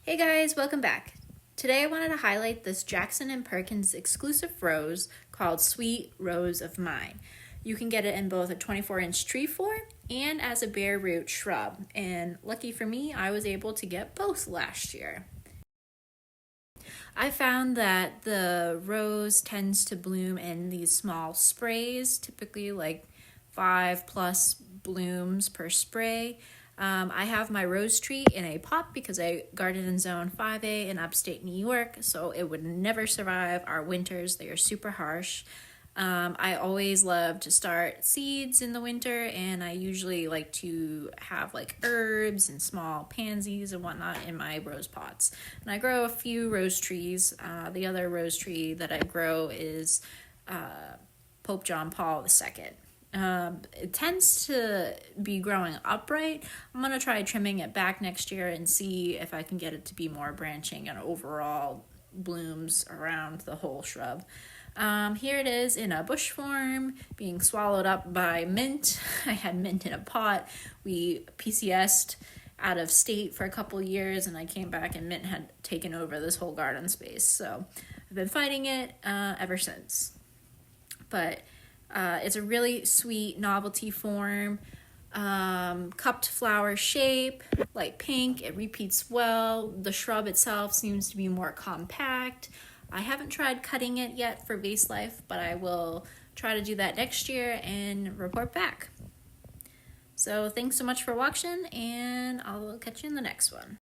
Hey guys, welcome back. Today I wanted to highlight this Jackson and Perkins exclusive rose called Sweet Rose of Mine. You can get it in both a 24-inch tree form and as a bare root shrub. And lucky for me, I was able to get both last year. I found that the rose tends to bloom in these small sprays, typically like 5+ blooms per spray. I have my rose tree in a pot because I garden in zone 5A in upstate New York, so it would never survive our winters. They are super harsh. I always love to start seeds in the winter, and I usually like to have like herbs and small pansies and whatnot in my rose pots. And I grow a few rose trees. The other rose tree that I grow is Pope John Paul II. It tends to be growing upright. I'm going to try trimming it back next year and see if I can get it to be more branching and overall blooms around the whole shrub. Here it is in a bush form, being swallowed up by mint. I had mint in a pot. We PCS'd out of state for a couple years, and I came back and mint had taken over this whole garden space. So I've been fighting it ever since. But it's a really sweet novelty form, cupped flower shape, light pink. It repeats well. The shrub itself seems to be more compact. I haven't tried cutting it yet for vase life, but I will try to do that next year and report back. So thanks so much for watching, and I'll catch you in the next one.